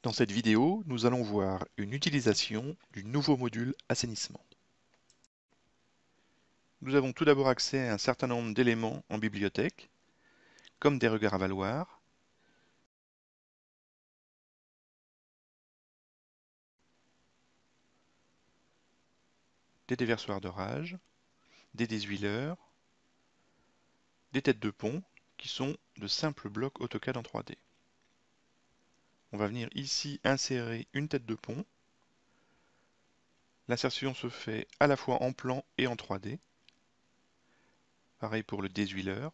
Dans cette vidéo, nous allons voir une utilisation du nouveau module assainissement. Nous avons tout d'abord accès à un certain nombre d'éléments en bibliothèque, comme des regards à valoir, des déversoirs d'orage, des désuileurs, des têtes de pont, qui sont de simples blocs AutoCAD en 3D. On va venir ici insérer une tête de pont. L'insertion se fait à la fois en plan et en 3D. Pareil pour le désuileur.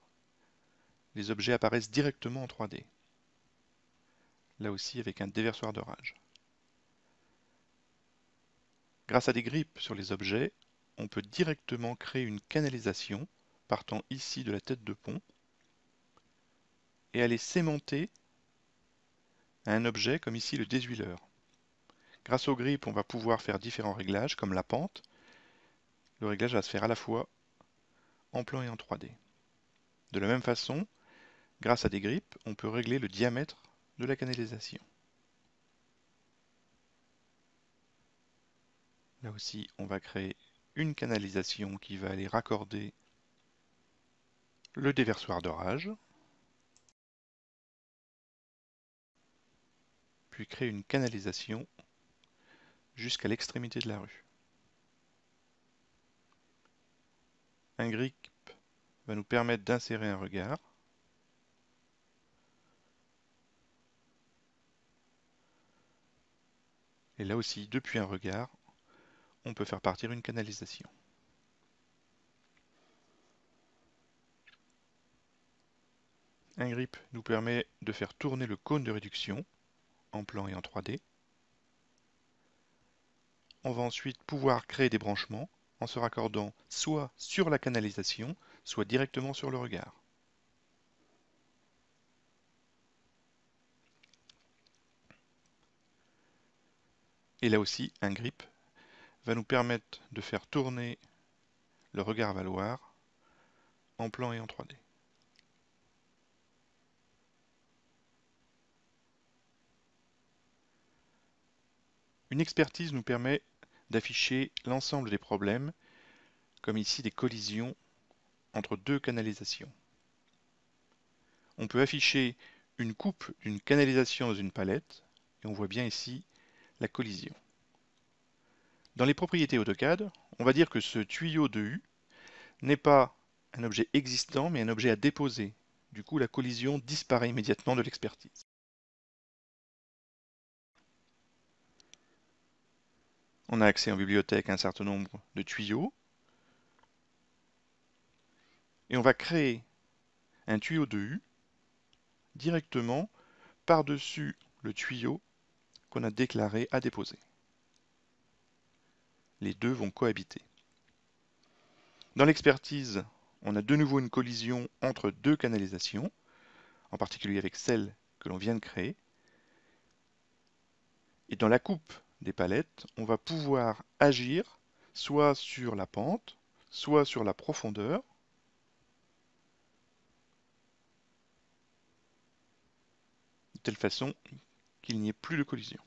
Les objets apparaissent directement en 3D. Là aussi avec un déversoir d'orage. Grâce à des grippes sur les objets, on peut directement créer une canalisation partant ici de la tête de pont et aller s'aimanter à un objet comme ici le désuileur. Grâce aux grippes, on va pouvoir faire différents réglages comme la pente. Le réglage va se faire à la fois en plan et en 3D. De la même façon, grâce à des grippes, on peut régler le diamètre de la canalisation. Là aussi, on va créer une canalisation qui va aller raccorder le déversoir d'orage, puis créer une canalisation jusqu'à l'extrémité de la rue. Un grip va nous permettre d'insérer un regard. Et là aussi, depuis un regard, on peut faire partir une canalisation. Un grip nous permet de faire tourner le cône de réduction en plan et en 3D. On va ensuite pouvoir créer des branchements en se raccordant soit sur la canalisation, soit directement sur le regard. Et là aussi, un grip va nous permettre de faire tourner le regard à valoir en plan et en 3D. Une expertise nous permet d'afficher l'ensemble des problèmes, comme ici des collisions entre deux canalisations. On peut afficher une coupe d'une canalisation dans une palette, et on voit bien ici la collision. Dans les propriétés AutoCAD, on va dire que ce tuyau de U n'est pas un objet existant, mais un objet à déposer. Du coup, la collision disparaît immédiatement de l'expertise. On a accès en bibliothèque à un certain nombre de tuyaux, et on va créer un tuyau de U directement par-dessus le tuyau qu'on a déclaré à déposer. Les deux vont cohabiter. Dans l'expertise, on a de nouveau une collision entre deux canalisations, en particulier avec celle que l'on vient de créer. Et dans la coupe des palettes, on va pouvoir agir soit sur la pente, soit sur la profondeur, de telle façon qu'il n'y ait plus de collision.